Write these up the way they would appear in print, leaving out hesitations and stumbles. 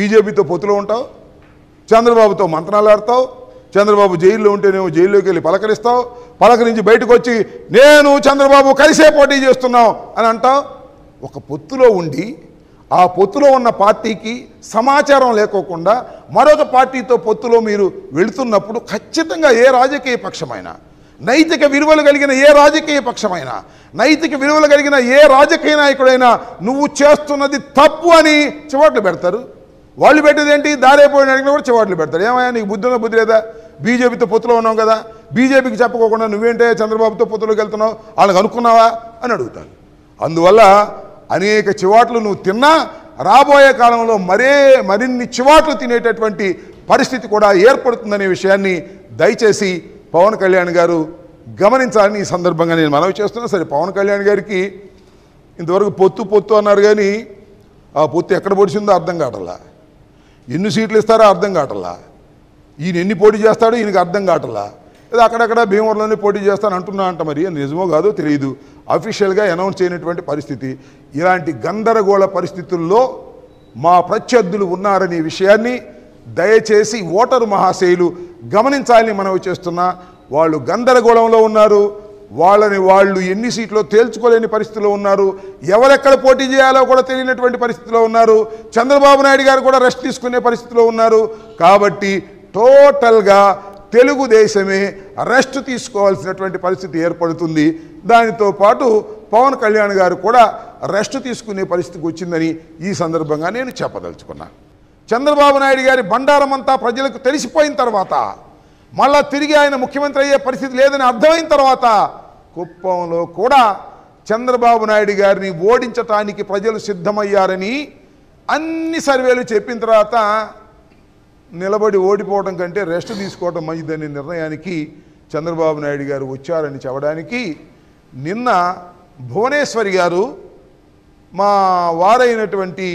బీజేపీతో పొత్తులో ఉంటావు, చంద్రబాబుతో మంత్రాలు ఆడతావు, చంద్రబాబు జైల్లో ఉంటేనేమో జైల్లోకి వెళ్ళి పలకరిస్తావు, పలకరించి బయటకు వచ్చి నేను చంద్రబాబు కలిసే పోటీ చేస్తున్నాం అని అంటావు. ఒక పొత్తులో ఉండి ఆ పొత్తులో ఉన్న పార్టీకి సమాచారం లేకోకుండా మరొక పార్టీతో పొత్తులో మీరు వెళుతున్నప్పుడు ఖచ్చితంగా ఏ రాజకీయ పక్షమైనా, నైతిక విలువలు కలిగిన ఏ రాజకీయ పక్షమైనా, నైతిక విలువలు కలిగిన ఏ రాజకీయ నాయకుడైనా నువ్వు చేస్తున్నది తప్పు అని చివాట్లు పెడతారు. వాళ్ళు పెట్టేది ఏంటి? దారైపోయిన అడిగినా కూడా చివాట్లు పెడతారు. ఏమయ్యా నీకు బుద్ధి ఉందా, బుద్ధి లేదా? బీజేపీతో పొత్తులో ఉన్నావు కదా, బీజేపీకి చెప్పకోకుండా నువ్వేంటే చంద్రబాబుతో పొత్తులోకి వెళ్తున్నావు, వాళ్ళకి అనుకున్నావా అని అడుగుతారు. అందువల్ల అనేక చివాట్లు నువ్వు తిన్నా రాబోయే కాలంలో మరిన్ని చివాట్లు తినేటటువంటి పరిస్థితి కూడా ఏర్పడుతుందనే విషయాన్ని దయచేసి పవన్ కళ్యాణ్ గారు గమనించాలని ఈ సందర్భంగా నేను మనవి చేస్తున్నా. సరే, పవన్ కళ్యాణ్ గారికి ఇంతవరకు పొత్తు అన్నారు కానీ ఆ పొత్తు ఎక్కడ పొడిచిందో అర్థం కావట్లా, ఎన్ని సీట్లు ఇస్తారో అర్థం కావట్లా, ఈయన ఎన్ని పోటీ చేస్తాడో ఈయనకి అర్థం కావట్లా. ఏదో అక్కడక్కడ భీమవరంలోనే పోటీ చేస్తాను అంటున్నా అంట, మరి నిజమో కాదో తెలియదు, అఫీషియల్గా అనౌన్స్ చేయనటువంటి పరిస్థితి. ఇలాంటి గందరగోళ పరిస్థితుల్లో మా ప్రత్యర్థులు ఉన్నారనే విషయాన్ని దయచేసి ఓటరు మహాశయులు గమనించాలని మనవి చేస్తున్నా. వాళ్ళు గందరగోళంలో ఉన్నారు, వాళ్ళు ఎన్ని సీట్లో తేల్చుకోలేని పరిస్థితిలో ఉన్నారు, ఎవరెక్కడ పోటీ చేయాలో కూడా తెలియనటువంటి పరిస్థితిలో ఉన్నారు, చంద్రబాబు నాయుడు గారు కూడా రెస్ట్ తీసుకునే పరిస్థితిలో ఉన్నారు. కాబట్టి టోటల్గా తెలుగుదేశమే రెస్ట్ తీసుకోవాల్సినటువంటి పరిస్థితి ఏర్పడుతుంది. దానితో పాటు పవన్ కళ్యాణ్ గారు కూడా రెస్ట్ తీసుకునే పరిస్థితికి వచ్చిందని ఈ సందర్భంగా నేను చెప్పదలుచుకున్నా. చంద్రబాబు నాయుడు గారి బండారం అంతా ప్రజలకు తెలిసిపోయిన తర్వాత, మళ్ళా తిరిగి ఆయన ముఖ్యమంత్రి అయ్యే పరిస్థితి లేదని అర్థమైన తర్వాత కుప్పంలో కూడా చంద్రబాబు నాయుడు గారిని ఓడించటానికి ప్రజలు సిద్ధమయ్యారని అన్ని సర్వేలు చెప్పిన తర్వాత నిలబడి ఓడిపోవడం కంటే రెస్ట్ తీసుకోవడం మంచిదనే నిర్ణయానికి చంద్రబాబు నాయుడు గారు వచ్చారని చెప్పడానికి నిన్న భువనేశ్వరి గారు మా వారైనటువంటి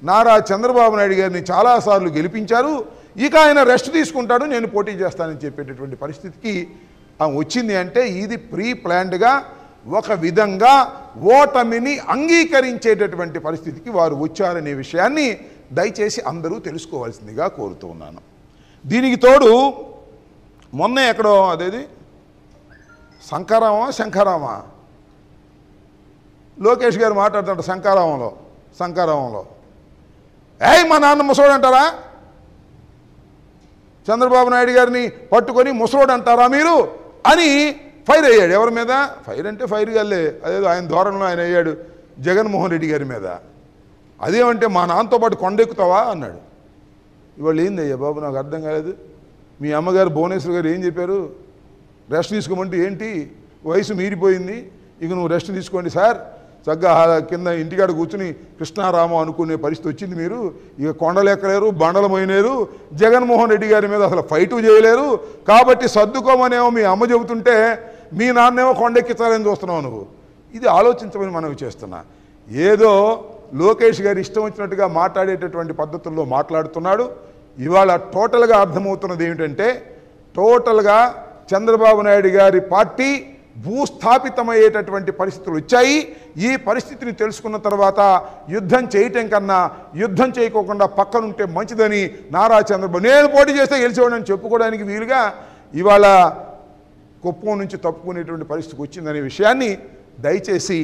నారా చంద్రబాబు నాయుడు గారిని చాలాసార్లు గెలిపించారు, ఇక ఆయన రెస్ట్ తీసుకుంటాడు, నేను పోటీ చేస్తానని చెప్పేటటువంటి పరిస్థితికి వచ్చింది. అంటే ఇది ప్రీ ప్లాన్డ్గా ఒక విధంగా ఓటమిని అంగీకరించేటటువంటి పరిస్థితికి వారు వచ్చారనే విషయాన్ని దయచేసి అందరూ తెలుసుకోవాల్సిందిగా కోరుతూ ఉన్నాను. దీనికి తోడు మొన్న ఎక్కడో అదేది శంఖారామా లోకేష్ గారు మాట్లాడుతుంట శంఖారామంలో మా నాన్న ముసలోడు అంటారా, చంద్రబాబు నాయుడు గారిని పట్టుకొని ముసలోడు అంటారా మీరు అని ఫైర్ అయ్యాడు. ఎవరి మీద ఫైర్ అంటే ఫైర్ గల్లే, అదేదో ఆయన ధోరణిలో ఆయన అయ్యాడు జగన్మోహన్ రెడ్డి గారి మీద. అదేమంటే మా నాన్నతో పాటు కొండెక్కుతావా అన్నాడు. ఇవాళ ఏందయ్యా బాబు, నాకు అర్థం కాలేదు. మీ అమ్మగారు భువనేశ్వర్ గారు ఏం చెప్పారు? రెస్ట్ తీసుకోమంటే ఏంటి, వయసు మీరిపోయింది, ఇక నువ్వు రెస్ట్ తీసుకోండి సార్, చక్కగా కింద ఇంటికాడ కూర్చుని కృష్ణారామం అనుకునే పరిస్థితి వచ్చింది. మీరు ఇక కొండలు ఎక్కలేరు, బండలు మోయలేరు, జగన్మోహన్ రెడ్డి గారి మీద అసలు ఫైటు చేయలేరు, కాబట్టి సర్దుకోమనేమో మీ అమ్మ చెబుతుంటే మీ నాన్నేమో కొండెక్కించాలని చూస్తున్నావు నువ్వు. ఇది ఆలోచించమని మనవి చేస్తున్నా. ఏదో లోకేష్ గారు ఇష్టం వచ్చినట్టుగా మాట్లాడేటటువంటి పద్ధతుల్లో మాట్లాడుతున్నాడు. ఇవాళ టోటల్గా అర్థమవుతున్నది ఏమిటంటే, టోటల్గా చంద్రబాబు నాయుడు గారి పార్టీ భూస్థాపితమయ్యేటటువంటి పరిస్థితులు వచ్చాయి. ఈ పరిస్థితిని తెలుసుకున్న తర్వాత యుద్ధం చేయటం కన్నా యుద్ధం చేయకోకుండా పక్కనుంటే మంచిదని నారా చంద్రబాబు నేను పోటీ చేస్తే గెలిచేవాడని చెప్పుకోవడానికి వీలుగా ఇవాళ కుప్పం నుంచి తప్పుకునేటువంటి పరిస్థితికి వచ్చిందనే విషయాన్ని దయచేసి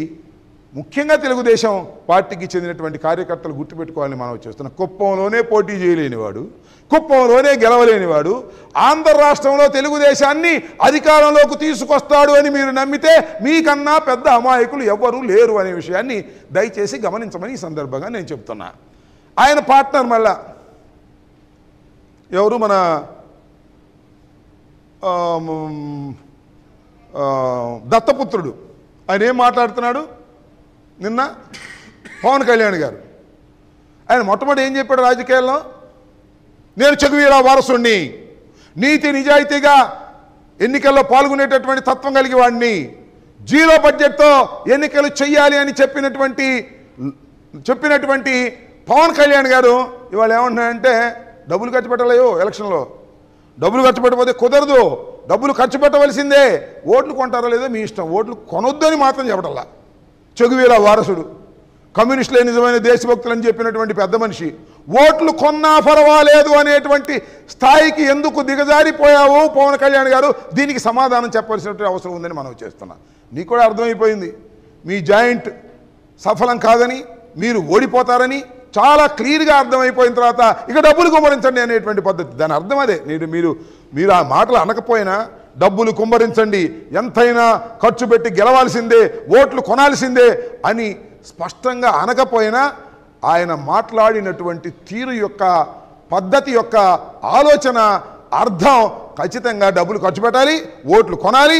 ముఖ్యంగా తెలుగుదేశం పార్టీకి చెందినటువంటి కార్యకర్తలు గుర్తుపెట్టుకోవాలని మనం చేస్తున్నాం. కుప్పంలోనే పోటీ చేయలేనివాడు, కుప్పంలోనే గెలవలేనివాడు ఆంధ్ర రాష్ట్రంలో తెలుగుదేశాన్ని అధికారంలోకి తీసుకొస్తాడు అని మీరు నమ్మితే మీకన్నా పెద్ద అమాయకులు ఎవ్వరూ లేరు అనే విషయాన్ని దయచేసి గమనించమని ఈ సందర్భంగా నేను చెప్తున్నా. ఆయన పార్ట్నర్ మళ్ళా ఎవరు, మన దత్తపుత్రుడు. ఆయన ఏం మాట్లాడుతున్నాడు? నిన్న పవన్ కళ్యాణ్ గారు ఆయన మొట్టమొదటి ఏం చెప్పాడు రాజకీయాల్లో? నేను చెగువీరా వారసుణ్ణి, నీతి నిజాయితీగా ఎన్నికల్లో పాల్గొనేటటువంటి తత్వం కలిగి వాడిని, జీరో బడ్జెట్తో ఎన్నికలు చెయ్యాలి అని చెప్పినటువంటి పవన్ కళ్యాణ్ గారు ఇవాళ ఏమంటున్నాడంటే డబ్బులు ఖర్చు పెట్టలేవు, ఎలక్షన్లో డబ్బులు ఖర్చు పెట్టకపోతే కుదరదు, డబ్బులు ఖర్చు పెట్టవలసిందే, ఓట్లు కొంటారో లేదో మీ ఇష్టం, ఓట్లు కొనొద్దని మాత్రం చెప్పటల్లా. చెగువీరా వారసుడు, కమ్యూనిస్టులే నిజమైన దేశభక్తులని చెప్పినటువంటి పెద్ద మనిషి, ఓట్లు కొన్నా పర్వాలేదు అనేటువంటి స్థాయికి ఎందుకు దిగజారిపోయావు పవన్ కళ్యాణ్ గారు? దీనికి సమాధానం చెప్పాల్సినటువంటి అవసరం ఉందని మనం చేస్తున్నాం. నీకు కూడా అర్థమైపోయింది మీ జాయింట్ సఫలం కాదని, మీరు ఓడిపోతారని చాలా క్లియర్గా అర్థమైపోయిన తర్వాత ఇక డబ్బులు కుమ్మరించండి అనేటువంటి పద్ధతి. దాని అర్థం అదే. మీరు ఆ మాటలు అనకపోయినా డబ్బులు కుమ్మరించండి, ఎంతైనా ఖర్చు పెట్టి గెలవాల్సిందే, ఓట్లు కొనాల్సిందే అని స్పష్టంగా అనకపోయినా ఆయన మాట్లాడినటువంటి తీరు యొక్క పద్ధతి యొక్క ఆలోచన అర్థం ఖచ్చితంగా డబ్బులు ఖర్చు పెట్టాలి, ఓట్లు కొనాలి,